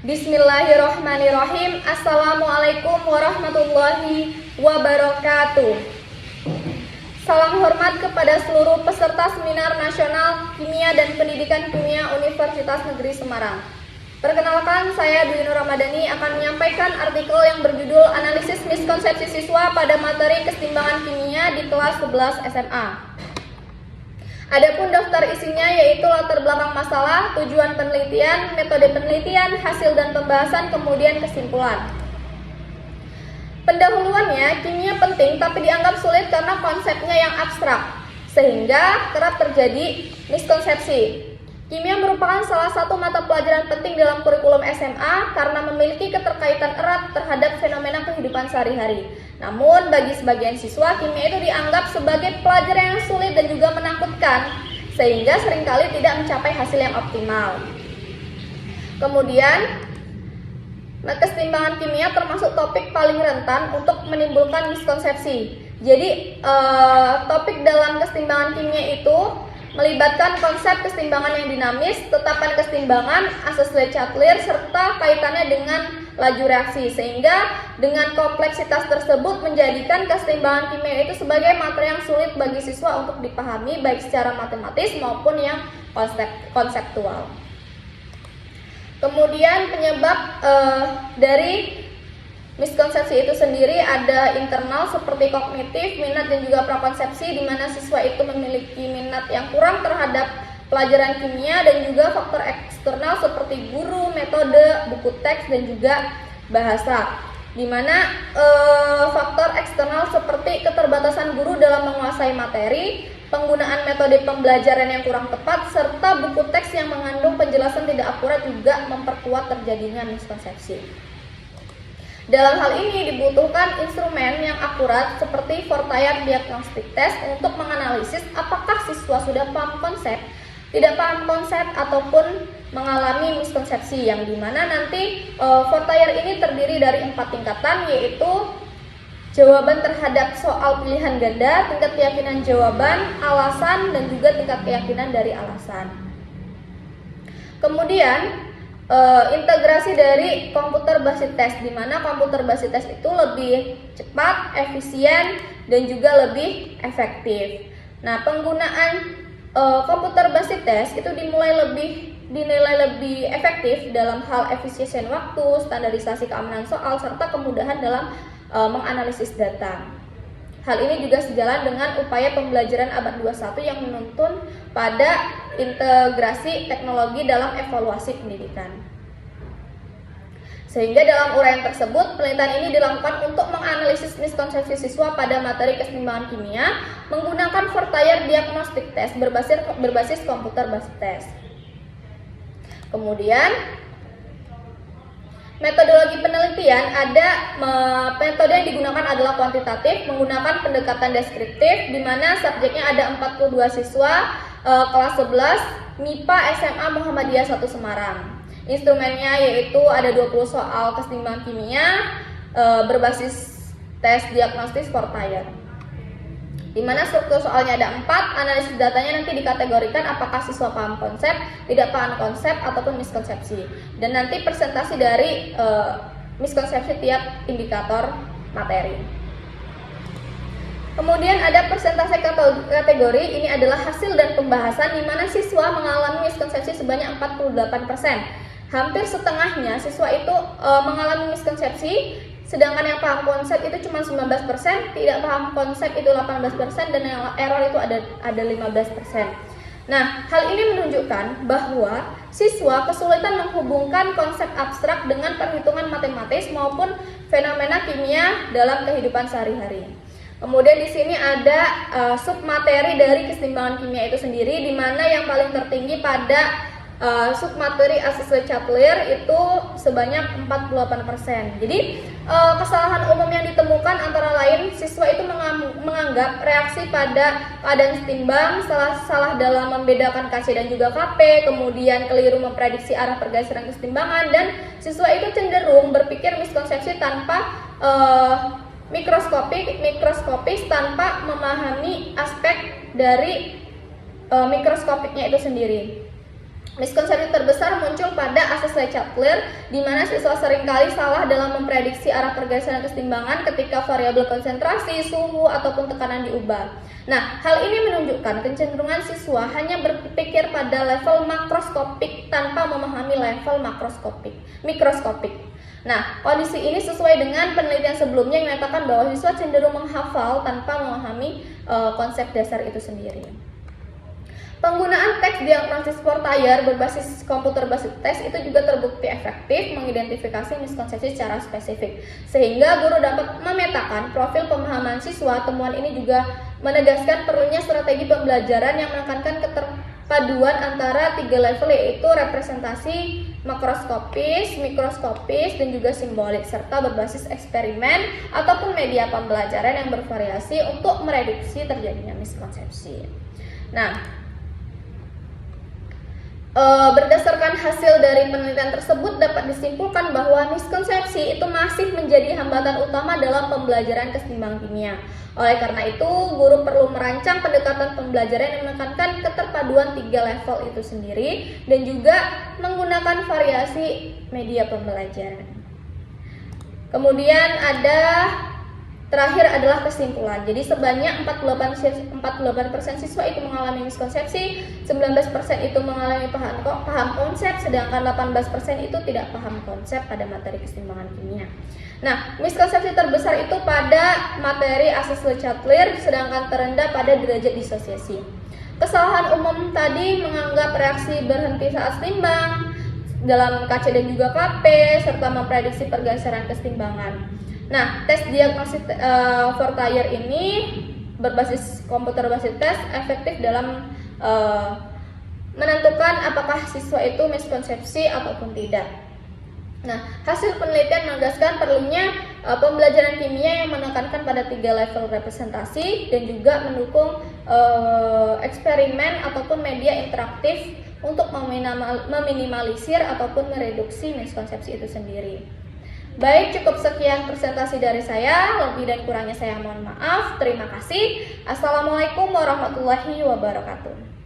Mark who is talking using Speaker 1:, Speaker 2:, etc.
Speaker 1: Bismillahirrahmanirrahim. Assalamualaikum warahmatullahi wabarakatuh. Salam hormat kepada seluruh peserta Seminar Nasional Kimia dan Pendidikan Kimia Universitas Negeri Semarang. Perkenalkan, saya Dwi Nur Ramadhani akan menyampaikan artikel yang berjudul Analisis Miskonsepsi Siswa pada Materi Keseimbangan Kimia di kelas 11 SMA. Adapun daftar isinya yaitu latar belakang masalah, tujuan penelitian, metode penelitian, hasil dan pembahasan, kemudian kesimpulan. Pendahuluannya, kimia penting tapi dianggap sulit karena konsepnya yang abstrak, sehingga kerap terjadi miskonsepsi. Kimia merupakan salah satu mata pelajaran penting dalam kurikulum SMA karena memiliki keterkaitan erat terhadap fenomena kehidupan sehari-hari. Namun, bagi sebagian siswa, kimia itu dianggap sebagai pelajaran yang sulit dan juga menakutkan, sehingga seringkali tidak mencapai hasil yang optimal. Kemudian, keseimbangan kimia termasuk topik paling rentan untuk menimbulkan miskonsepsi. Jadi, topik dalam keseimbangan kimia itu melibatkan konsep keseimbangan yang dinamis, tetapan keseimbangan, asas Lechatelier, serta kaitannya dengan laju reaksi, sehingga dengan kompleksitas tersebut menjadikan keseimbangan kimia itu sebagai materi yang sulit bagi siswa untuk dipahami baik secara matematis maupun yang konseptual. Kemudian penyebab dari miskonsepsi itu sendiri ada internal seperti kognitif, minat dan juga prakonsepsi, di mana siswa itu memiliki minat yang kurang terhadap pelajaran kimia, dan juga faktor eksternal seperti guru, metode, buku teks dan juga bahasa. Di mana faktor eksternal seperti keterbatasan guru dalam menguasai materi, penggunaan metode pembelajaran yang kurang tepat, serta buku teks yang mengandung penjelasan tidak akurat juga memperkuat terjadinya miskonsepsi. Dalam hal ini dibutuhkan instrumen yang akurat seperti Fortayar Diagnostic Test untuk menganalisis apakah siswa sudah paham konsep, tidak paham konsep, ataupun mengalami miskonsepsi, yang dimana nanti Fortayar ini terdiri dari 4 tingkatan, yaitu jawaban terhadap soal pilihan ganda, tingkat keyakinan jawaban, alasan, dan juga tingkat keyakinan dari alasan. Kemudian integrasi dari komputer basis tes, di mana komputer basis tes itu lebih cepat, efisien, dan juga lebih efektif. Nah, penggunaan komputer basis tes itu dinilai lebih efektif dalam hal efisiensi waktu, standarisasi keamanan soal, serta kemudahan dalam menganalisis data. Hal ini juga sejalan dengan upaya pembelajaran abad 21 yang menuntun pada integrasi teknologi dalam evaluasi pendidikan. Sehingga dalam uraian tersebut, penelitian ini dilakukan untuk menganalisis miskonsepsi siswa pada materi keseimbangan kimia menggunakan Fortayar Diagnostic Test berbasis komputer basis tes. Kemudian, metodologi penelitian metode yang digunakan adalah kuantitatif, menggunakan pendekatan deskriptif, di mana subjeknya ada 42 siswa kelas 11 MIPA SMA Muhammadiyah 1 Semarang. Instrumennya yaitu ada 20 soal keseimbangan kimia berbasis tes diagnostis Fortayar, di mana struktur soalnya ada 4, analisis datanya nanti dikategorikan apakah siswa paham konsep, tidak paham konsep, ataupun miskonsepsi, dan nanti presentasi dari miskonsepsi tiap indikator materi. Kemudian ada presentasi kategori, ini adalah hasil dan pembahasan, di mana siswa mengalami miskonsepsi sebanyak 48%. Hampir setengahnya siswa itu mengalami miskonsepsi, sedangkan yang paham konsep itu cuma 19%, tidak paham konsep itu 18%, dan yang error itu ada 15%. Nah, hal ini menunjukkan bahwa siswa kesulitan menghubungkan konsep abstrak dengan perhitungan matematis maupun fenomena kimia dalam kehidupan sehari-hari. Kemudian di sini ada submateri dari keseimbangan kimia itu sendiri, di mana yang paling tertinggi pada submateri asas Lechatelier itu sebanyak 48%. Jadi kesalahan umum yang ditemukan antara lain siswa itu menganggap reaksi pada keadaan setimbang, salah dalam membedakan KC dan juga KP, kemudian keliru memprediksi arah pergeseran kesetimbangan, dan siswa itu cenderung berpikir miskonsepsi tanpa mikroskopis tanpa memahami aspek dari mikroskopiknya itu sendiri. Miskonsepsi terbesar muncul pada asas Le-Chatelier, di mana siswa seringkali salah dalam memprediksi arah pergeseran kesetimbangan ketika variabel konsentrasi, suhu, ataupun tekanan diubah. Nah, hal ini menunjukkan kecenderungan siswa hanya berpikir pada level makroskopik tanpa memahami level mikroskopik. Nah, kondisi ini sesuai dengan penelitian sebelumnya yang menyatakan bahwa siswa cenderung menghafal tanpa memahami konsep dasar itu sendiri. Penggunaan teks diagnosis Fortayer berbasis komputer basis tes itu juga terbukti efektif mengidentifikasi miskonsepsi secara spesifik, sehingga guru dapat memetakan profil pemahaman siswa. Temuan ini juga menegaskan perlunya strategi pembelajaran yang menekankan keterpaduan antara 3 level, yaitu representasi makroskopis, mikroskopis, dan juga simbolik, serta berbasis eksperimen ataupun media pembelajaran yang bervariasi untuk mereduksi terjadinya miskonsepsi. Nah, berdasarkan hasil dari penelitian tersebut dapat disimpulkan bahwa miskonsepsi itu masih menjadi hambatan utama dalam pembelajaran kesetimbangan kimia. Oleh karena itu, guru perlu merancang pendekatan pembelajaran yang menekankan keterpaduan 3 level itu sendiri dan juga menggunakan variasi media pembelajaran. Kemudian terakhir adalah kesimpulan. Jadi sebanyak 48% siswa itu mengalami miskonsepsi, 19% itu mengalami paham konsep, sedangkan 18% itu tidak paham konsep pada materi kesetimbangan kimia. Nah, miskonsepsi terbesar itu pada materi asas Le-Chatelier, sedangkan terendah pada derajat disosiasi. Kesalahan umum tadi menganggap reaksi berhenti saat setimbang dalam KC dan juga KP, serta memprediksi pergeseran kesetimbangan. Nah, tes diagnosis Fortayer ini berbasis komputer basis tes efektif dalam menentukan apakah siswa itu miskonsepsi ataupun tidak. Nah, hasil penelitian menegaskan perlunya pembelajaran kimia yang menekankan pada 3 level representasi dan juga mendukung eksperimen ataupun media interaktif untuk meminimalisir ataupun mereduksi miskonsepsi itu sendiri. Baik, cukup sekian presentasi dari saya. Lebih dan kurangnya saya mohon maaf. Terima kasih. Assalamualaikum warahmatullahi wabarakatuh.